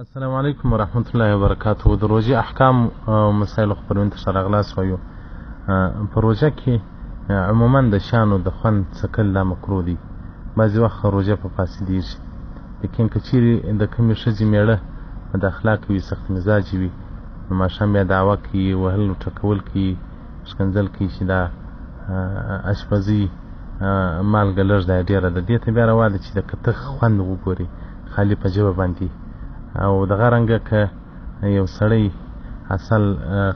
السلام علیکم ورحمت الله وبرکاته. د روژې احکام او مسایل خپرونې ته ښه راغلاست وایو. په روژه کې عموما د شیانو د خوند څکل دا مکروه دي. بعضې وخت روژه په فاسدېږي، لیکن که چیرې د کومې ښځې مېړه د اخلاقې وي، سخت مزاجې وي، نو ماښام بیا دعوه کوي، وهل ټکول کوي، ښکنځل کوي چې دا اشپزي مالګه لږ ده ډېره ده. دې ته بیا روا ده چې د کتغ خوند وګوري خالي په ژبه باندې. او دغه رنګه که یو سړی اصل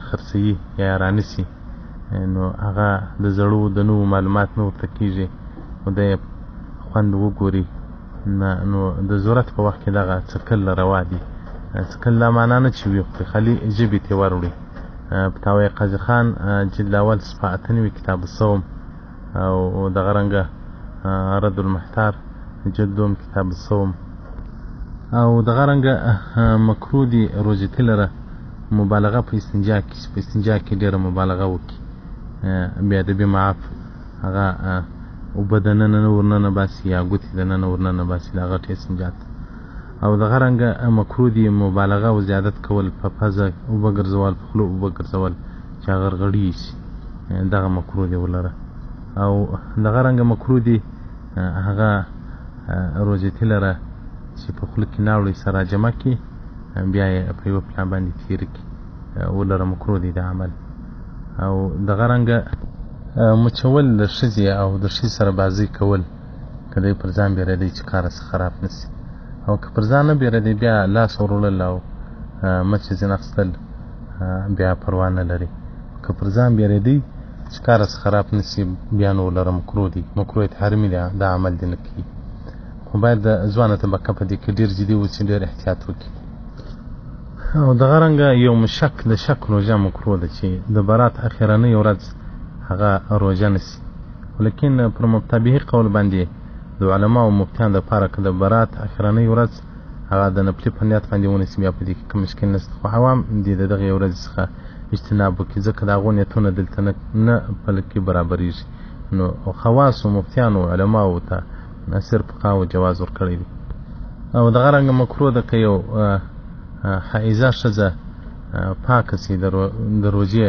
خرڅوي یا رانیسي، نو هغه د زړو د نوو معلومات نه ورته کېږي، نو د یې خوند وګوري. نو د ضرورت په وخت کې دغه څکل روا دي. څکل دا معنا نه چې وي خوري، خالي ژبې ته وروړي. فتاوی قاضي خان جلد اول صفحه 98 کتاب الصوم، او دغه رنګه رد المحتار جلد دوم کتاب الصوم. او دغه رنګه مکروه دي روژتي لره مبالغه په استنجا کې، په استنجا کې ډېره مبالغه وکړي، بې ادبي معاف، هغه اوبه دننه نه ورننه باسي یا ګوتې دننه ورننه باسي د غټې استنجا ته. او دغه رنګه مکروه دي مبالغه او زیادت کول، په پزه اوبه ګرځول، په خوله اوبه ګرځول چې غرغړي شي، دغه مکروه دي ولره. او دغه رنګه مکروه دي هغه روژتي لره چې په خوله کې ناوړی سره جمع کړي، بیا یې په یوه پلا باندې تېره کړي، ولره مکروه دی دا عمل. او دغه رنګه مچول د ښځې او د ښځې سره بازۍ کول، که دی پر ځان بیرېدی چې کار څه خراب نه سي. او که پر ځان نه بیرېدی بیا لاس وروړل او مچ ځینې اخیستل بیا پروا نه لري. که پر ځان بیرېدی چې کار څه خراب نه سي، بیا نو ولره مکروه دی. مکروه تحریمي دی، دا عمل دی نه کوي. خو باید د ځوانه طبقه په دې کې ډېر جدي اوسي، ډېر احتیاط وکړي. او دغه رنګه یو مشک د شک روژه مکروه ده چې د برات اخرنۍ ورځ هغه روژه نسي. لیکن پر مبتبعي قول باندې د علماو او مفتیانو دپاره که د برات اخرنۍ ورځ هغه د نفلي په نیت باندې ونیسي، بیا په دې کې کوم مشکل نشته. خو عوام دې د دغې ورځې څخه اجتناب وکړي، ځکه د هغو نیتونه دلته نه پله کې برابرېږي. نو خواصو مفتیانو علماو ته صرف فقهاو جواز ورکړی دی. او دغه رنګه مکروه ده که یو حائضه ښځه پاکه سي د روژې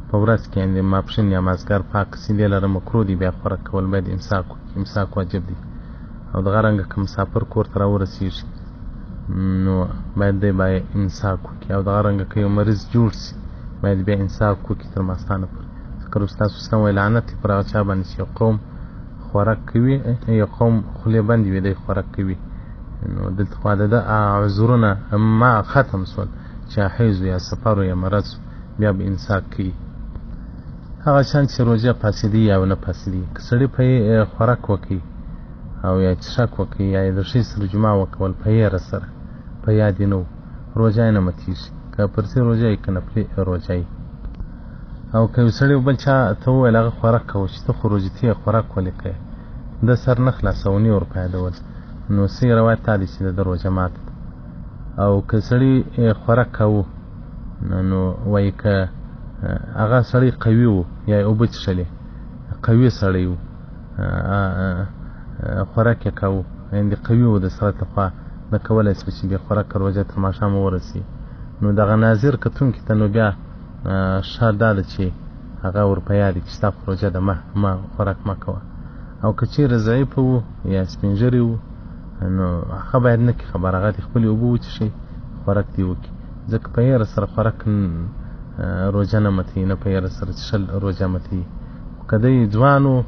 په ورځ کې، یعنې ماپښین یا مازدیګر پاکه سي، دې لره مکروه دي بیا خوراک کول باید امساک وکړي، امساک واجب دی. او دغه رنګه که مسافر کور ته راورسېږي نو باید دی باید امساک وکړي. او دغه رنګه که یو مریض جوړ سي باید بیا امساک وکړي تر ماښامه پورې. ذکر استاد حسین وایي لعنت دی پر هغه چا باندې چې یو قوم خوراک کوي، یو قوم خولې بندې وي، دی خوراک کوي. نو دلته خو د ده عذرونه ما ختم سول چې حیض یا سفر یا مرض، بیا به امساک کوي. هغه شان چې روژه فاسدي یا نه فاسدي، که سړي په خوراک وکړي او یا څښاک وکړي یا د ښځې سره جماع وکول په یاره سره، په یاد یې نه و، روژه یې نه ماتېږي، که پرسي روژه یې که نفلي روژه یې. او که یو سړی بل چا ته وویل هغه خوراک کوه چې ته خو روژتي یې خوراک ولې کوې، د سر نه خلاصو نه ورپه یادول، نو صحیح روایت دا دی چې د ده روژه ماته ده. او که سړي خوراک کوو نو وایي که هغه سړی قوي و یا اوبه څښلې، قوي سړی و خوراک یې کوو، یعنې قوي و د سره لخوا نه کولی شي چې بې خوراکه روژه تر ماښامه ورسي، نو دغه ناظر کتونکي ته نو بیا ښه دا ده چې هغه ورپه یادي چې ستا خو روژه ده، ما خوراک مه کوه. او که چیرې ضعیفه و یا سپین ږیري و نو هغه باید نه کړي خبر، هغه دې خپلې اوبه وڅښي، خوراک دې وکړي، ځکه په یاره سره خوراک روژه نه ماتوي، نه په یاره سره څښل روژه ماتوي. خو که دی ځوان و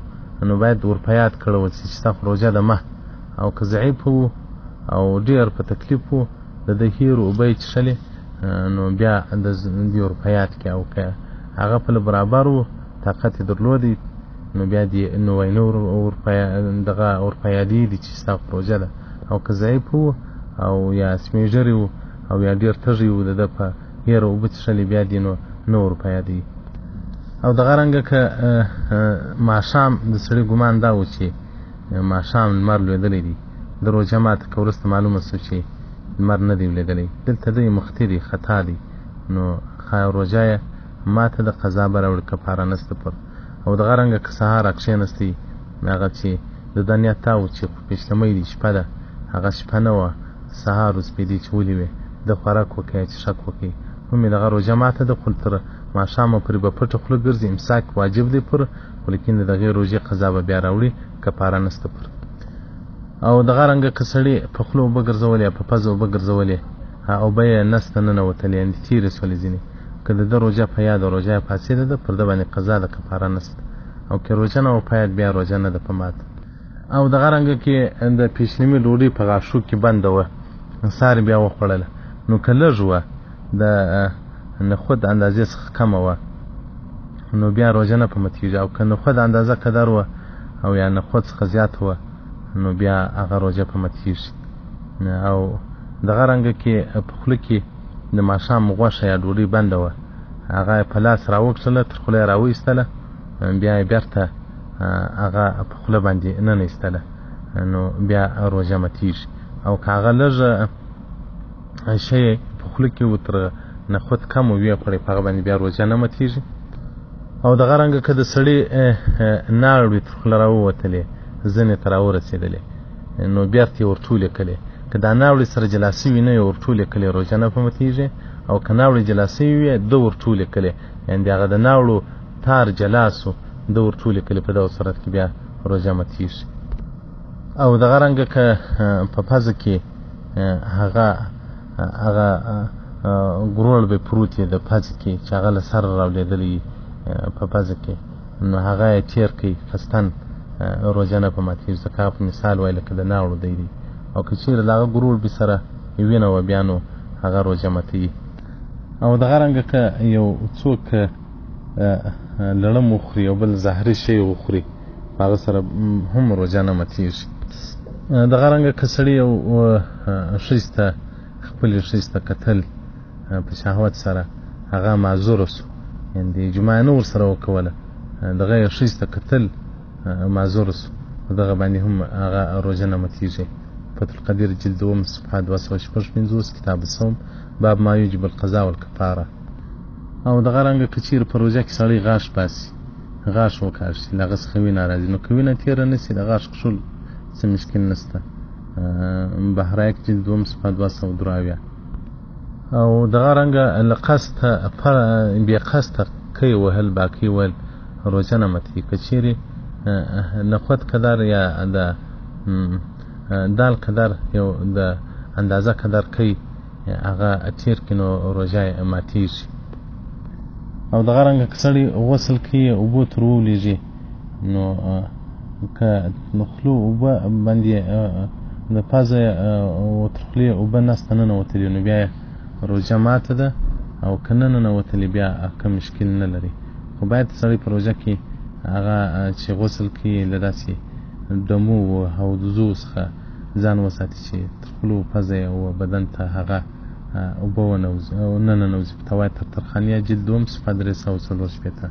نو باید ورپه یاد کړول شي چې ستا خو روژه ده مه. او که ضعیفه و او ډېر په تکلیف و، د ده هېر اوبه یې څښلې، نو بیا دې ورپه یاد کړي. او که هغه پله برابر و، طاقت یې درلودی، نو بیا دې نو وایي نه دغه ورپه یادي دي چې ستا خو روژه ده. او که ضعیف و او یا سپین ږیري و او یا ډېر تږی و، د ده په هېره اوبه څښلې، بیا دې نو ورپه یادوي. او دغه رنګه که ماښام د سړي ګمان دا و چې ماښام لمر لوېدلی دی، د روژه ماته که وروسته معلومه سو چې لمر نه دی لوېدلی، دلته دی مخطي دی، خطا دی، نو روژه یې ماته د قضا به راوړي، کفاره نسته پر. او دغه رنګه که سهار راکښېنستی، هغه چې د ده نیت دا و چې پیشتمۍ دی، شپه ده، هغه شپه نه وه، سهار وسپېدې چې ولې وې د خوراک وکړئ څښاک وکړئ هم یې دغه روژه ماته ده خو تر ماښامه پورې به پټه خوله ګرځي امساک واجب دی پر خو لیکن د دغې روژې قضا به بیا راوړي کفاره نسته پر او دغه رنګه که سړي په خوله اوبه ګرځولې په پزه اوبه ګرځولې اوبه یې نس ته ننوتلې یعنې تېرې سولې ځینې که د ده روژه په یاد او روژه یې فاسده ده پر ده باندې قضا د کفاره نسته او که روژه نه و په یاد بیا روژه نه ده په ماته او دغه رنګه کې د پیشنمي ډوډۍ په غاښو کې بنده وه سار بیا وخوړله نو که لږ وه د نخود اندازې څخه کمه وه نو بیا روژه نه په ماتېږي او که نخود اندازه قدر وه او یا نخود څخه زیاته وه نو بیا هغه روژه په ماتېږي او دغه رنګه کې په خوله کې د ماښام غوښه یا ډوډۍ بنده وه هغه یې په لاس راوکړله تر خوله یې راوایستله بیا یې بېرته هغه په خوله باندې ننایستله نو بیا روژه ماتېږي او که هغه لږ شی په خوله کې تر نخود کم وي خوړی په هغه باندې بیا روژه نه ماتېږي او دغه رنګه که د سړي ناړې تر خوله راووتلې زنې ته راورسېدلې نو بېرته یې ورټولې کړلې که دا ناوړې سره جلا سوي نه یې ورټولې کړلې روژه نه په ماتېږي او که ناوړې جلا سوي وي ده ورټولې کړلې یعنې د هغه د ناوړو تار جلا سو ده ورټولې کړلې په دغه صورت کې بیا روژه ماتېږي او دغه رنګه که په پزه کې هغه ګروړ به پروت یې د پزې کې چې هغه له سره راولېدلی په پزه کې نو هغه یې تېر کړئ قصدن روژه نه په ماتېږي ځکه هغه په مثال وایي لکه د ناوړو دی دی او که چېرې د هغه ګروړ بې سره وینه وه بیا نو هغه روژه ماتوي او دغه رنګه که یو څوک لړم وخوري او بل زهري شی وخوري په هغه سره هم روژه نه ماتېږي دغه رنګه که سړي یو ښځې ته خپلې ښځې ته کتل په شهوت سره هغه معذوره سو یعنې جماع نه ورسره وکوله دغه یې ښځې ته کتل معذوره سو په دغه باندې هم هغه روژه نه ماتېږي فتح القدیر جلد 2 صفحه 256 کتاب الصوم باب ما یوجب القضاء والکفاره او دغه رنګه که چېرې په روژه کې سړی غاښ باسي غاښ وکاږي له هغه څخه وینه راځي نو که وینه تېره نه سي د غاښ کښول څه مشکل نشته بهرایک جلد 2 صفحه 273 او دغه رنګه له قصده بې قصده کوي وهل باقي ویل روژه نه ماتېږي که چېرې نخود قدر یا د دال قدر یو د اندازه قدر کوي هغه تېر کړي نو روژه یې ماتېږي او دغه رنګه که سړی غسل کوي اوبو تر وولېږي نو که د خولو اوبه باندې د پزه تر خولې اوبه نس ته ننوتلي نو بیا یې روژه ماته ده او که نه ننوتلي بیا که مشکل نه لري خو باید سړی په روژه کې هغه چې غسل کوي له داسې دمو و حوضو څخه ځان وساتي چې تر خولو پزه یې او بدن ته هغه اوبه نه ننوځي په توای تر ترخانیه جلد 2 صفحه 344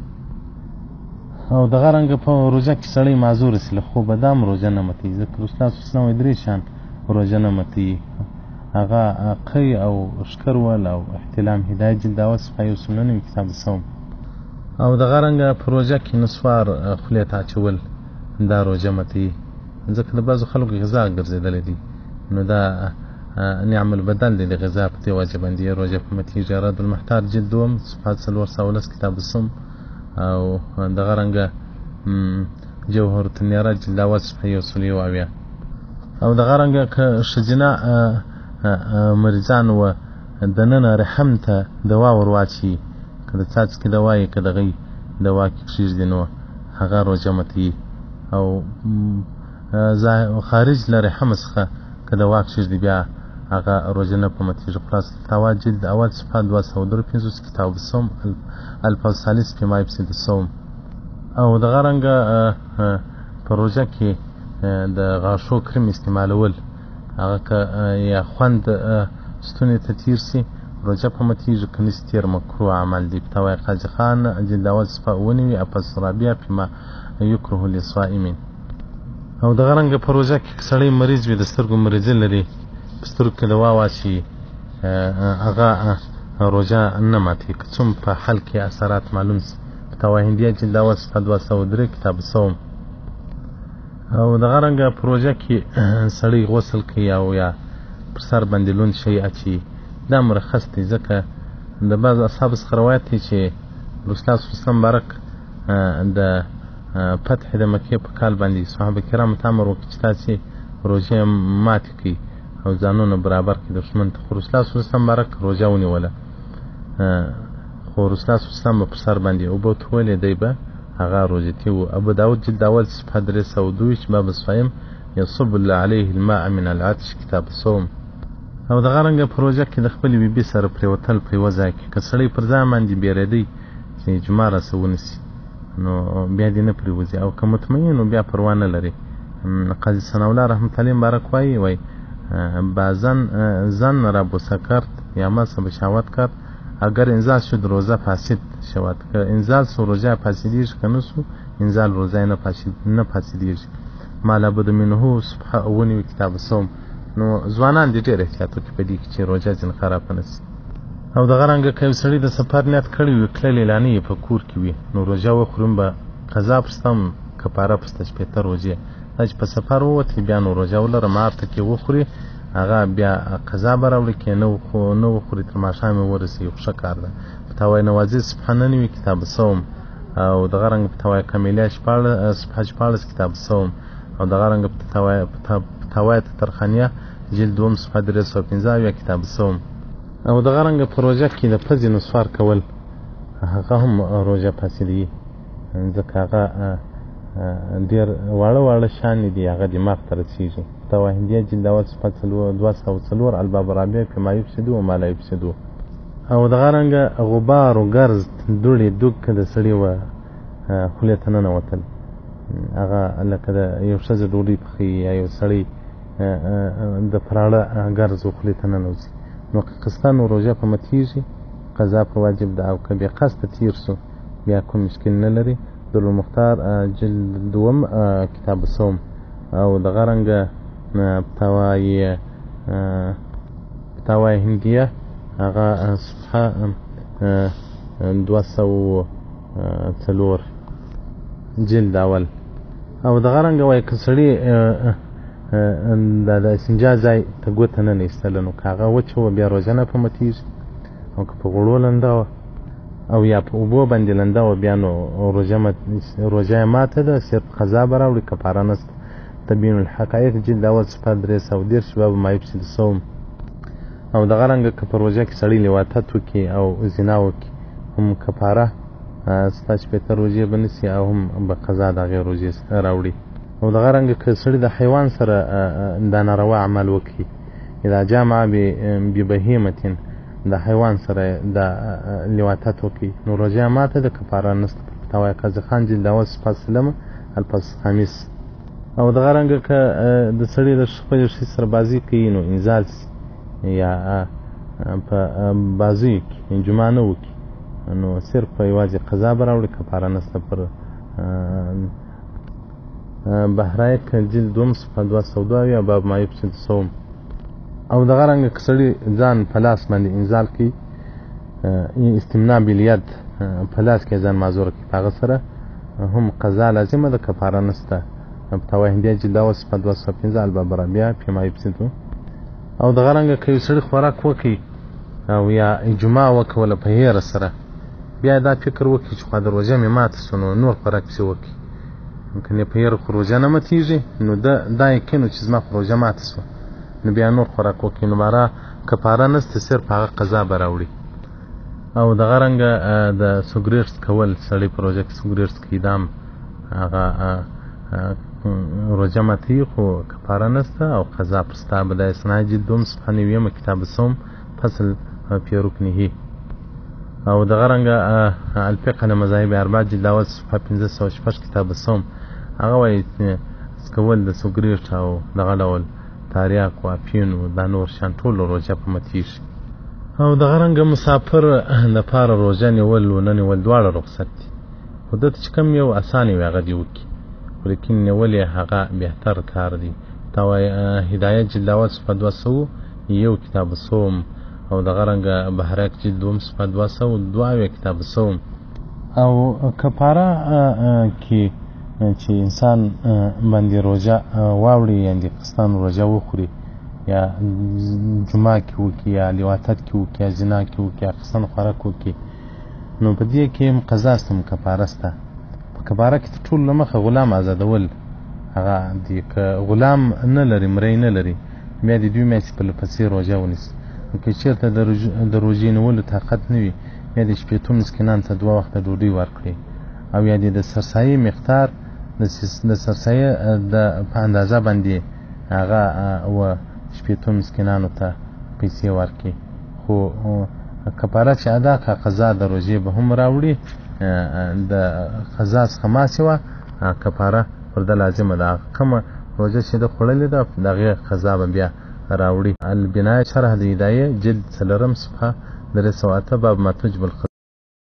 او دغه رنګه په روژه کې سړی معذوره سي له خوبه دا هم روژه نه ماتېږي ځکه رسول الله صلی الله علیه وسلم وایي 3 شیان روژه نه ماتېږي هغه قی او ښکر ول او احتلام هدایت جلد 1 صفحه 199 کتاب الصوم او دغه رنګه په روژه کې نسوار خولې ته اچول دا روژه ماتېږي ځکه د بعضو خلکو غذا ګرځېدلی دي نو دا نعم البدل دی د غذا په دې وجه باندې روژه په ماتېږي رد المحتار جلد 2 صفحه 419 کتاب الصوم او دغه رنګه جوهرة النيرة جلد 1 صفحه 170 او دغه رنګه که ښځینه مریضان و دننه رحم ته دوا ور واچي که د څاڅکي دوا یې که دغې دوا کې کښېږدي نو هغه روژه ماتېږي او خارج له رحم څخه که دوا کښېږدي بیا هغه روژه نه په ماتېږي خلاصة الفتاوی جلد 1 صفحه 253 کتاب الصوم الفاظ ثالث فيما يفسد الصوم او دغه رنګه په روژه کې د غاښو کریم استعمالول هغه که یا خوند ستوني ته تېر سي روژه په ماتېږي که نسي تېر مکروه عمل دی فتاوی قاضي خان جلد 1 صفحه 9 الفاظ رابعه فيما یکره للصائمین او دغه رنګه په روژه کې سړی مریض وي د سترګو مریضي لري په سترګو کې دوا واچي هغه روژه نه ماتېږي که څوم په حل کې اثرات معلوم سي فتاوی هندیه جلد 1 صفحه 203 کتاب الصوم او دغه رنګه په روژه کې سړی غسل کوي او یا پر سر باندې لوند شی اچي دا مرخص دی ځکه د بعض اصحاب څخه روایت دی چې رسول صلی الله علیه وسلم مبارک د فتح د مکې په کال باندې صحابه کرامو ته امر وکړ چې تاسې روژې ماتې کړئ او ځانونه برابر کړئ دښمن ته خو رسول الله صلی الله علیه وسلم مبارک روژه ونیوله خو رسول الله صلی الله علیه وسلم به پر سر باندې اوبه تویلې دی به هغه روژتي و ابو داود جلد اول صفحه 322 باب الصائم يصب عليه الماء من العطش کتاب الصوم او دغه رنګه په روژه کې د خپلې بیبي سره پرېوتل په یوه ځای کې که سړی پر ځان باندې بیرېدی چې جمعه راسه ونیسي نو بیا دې نه پرېوځي او که مطمئن نو بیا پروا نه لري قاضي ثناءالله رحمت الله مبارک وایي زن را بوسه کرد یا مس به شهوت کرد اگر انزال شد روزه فاسد شود که انزال سو روزه فاسدیږي که نه سو انزال روزه نه فاسدیږي ما لابد منه صبح ونیوي کتاب الصوم نو ځوانان دې ډېر احتیاط وکړي په دې کې چې روژه ځینې خرابه نه شي او دغه رنګه که یو سړي د سفر نیت کړی وي تللی لانې یې په کور کې وي نو روژه وخوري به قضا پسته هم کفاره پسته شپېته روژې دا چې په سفر ووتلی بیا نو روژه ولره مارته کې وخوري هغه بیا قضا به راوړي که نه وخوري تر ماښامې ورسېږي خو ښه کار ده فتاوای نوازي صفحه 9 کتاب الصوم او دغه رنګه فتاوای کامیلیه صفحه 14 کتاب الصوم او دغه رنګه فتاوای ترخانیه جلد 2 صفحه 315 کتاب الصوم او دغه رنګه په روژه کې د پزې نسوار کول هغه هم روژه فاسدوي ځکه هغه ډېر واړه شیان دي هغه دماغ ته رسېږي فتاوی هندیه جلد اول صفحه 204 الباب الرابع فيما يفسد وما لا يفسد او دغه رنګه غبار و ګرز دوړې دوږ که د سړي و خولې ته ننوتل هغه لکه د یو ښځه ډوډۍ پخوي یا یو سړی د پراړه ګرز و خولې ته ننوځي نو که قصده نو روژه په ماتېږي قضا په واجب ده او که بې قصده تېر سو بیا کوم مشکل نه لري درالمختار جلد 2 کتاب الصوم او دغه رنګه فتاوای هندیه هغه صفحه 204 جلد اول او دغه رنګه وایي که سړي د استنجا ځای ته ګوته نه ایستله نو که هغه وچه وه بیا روژه نه په ماتېږي او که په غوړو لنده وه او یا په اوبو باندې لنده وه بیا نو روژه یې ماته ده صرف قضا به راوړي کفاره نشته تبین الحقایق جلد اول صفحه 310 باب ما یفسد الصوم او دغه رنګه که په روژه کې سړی لواطت وکړي او زنا وکړي هم کفاره ستا شپېته روژې به نیسي او هم به قضا د هغې روژې راوړي او دغه رنګه که سړي د حیوان سره دا ناروا عمل وکړي اذا جامع ببهیمة د حیوان سره د لواطت وکړي نو روژه یې ماته ده کفاره نشته فتاوای قاضي خان جلد اول صفحه 3 الفصل خامس او دغه رنګه که د سړي د خپلې ښځې سره بازي کوي نو انزال سي یا په بازیو کې جمعه نه وکړي نو صرف په یوازې قضا به راوړي کفاره نشته پر بهرایک جلد 2 صفحه 202 باب ما یفسد الصوم او دغه رنګه که سړي ځان په لاس باندې انزال کوي استمناء بالید په لاس کې ځان معذوره کوي په هغه سره هم قضا لازمه ده کفاره نشته فتاوی هندیه جلد اول صفحه 215 الباب الرابع فيما يفسد او دغه رنګه که یو سړي خوراک وکړي او یا جمعه وکوله په هیره سره بیا دا فکر وکړي چې خوا د روژه مې ماته سو نو نور خوراک پسې وکړي ممکن یې په هیره خو روژه نه ماتېږي نو دا یقین و چې زما خو روژه ماته سوه نو بیا نور خوراک وکړي نو باره کفاره نشته صرف هغه قضا به راوړي او دغه رنګه د سګرېټ څکول سړی په روژه کې سګرېټ څکي دا هم هغه روژه ماتوي خو کفاره نشته او قضا پر ستا به د اسناد جلد 2 صفحه 9 کتاب الصوم فصل فی رکنه او دغه رنګه الفقه المذاهب اربعه جلد اول صفحه 15 کتاب الصوم هغه وایي څکول د سګرېټ او دغه ډول تاریاک و افیون و دا نور شیان ټول روژه په ماتېږي او دغه رنګه مسافر دپاره روژه نیول و نه نیول دواړه رخصت دي خو دته چې کوم یو اسانه وي هغه دې وکړي خو لیکن نیول یې هغه بهتر کار دی تا وایي هدایه جلد اول صفحه 201 کتاب الصوم او دغه رنګه بهرک جلد 2 صفحه 202 کتاب الصوم او کفاره کې چې انسان باندې روژه واوړي یعنې قصداً روژه وخوري یا جمعه کې وکړي یا لواطت کې وکړي یا زنا کې وکړي یا خصن خوراک وکړي، نو په دې کې هم قضا سته، کفاره سته. په کفاره کې تر ټولو له مخه غلام آزادول هغه دي. که غلام نه لري، مری نه لري، بیا د 2 میاشتې په لپسې روژه ونیسي. نو که چېرته د روژې نیولو طاقت نه وي، بیا د 15 مسکینانو ته 2 وخته ډوډۍ ورکړي، او یا د سرسایې مقدار د سرسایې په اندازه باندې هغه 15 مسکینانو ته پیسې ورکړي. خو کفاره چې ادا کړه، قضا د روژې به هم راوړي. د قضا څخه ما سوه کفاره پر ده لازمه ده. کومه روژه چې ده خوړلې ده، د هغې قضا به بیا راوړي. البنایه شرح د هدایه جلد 4 صفحه 308 باب ما تجب القضا.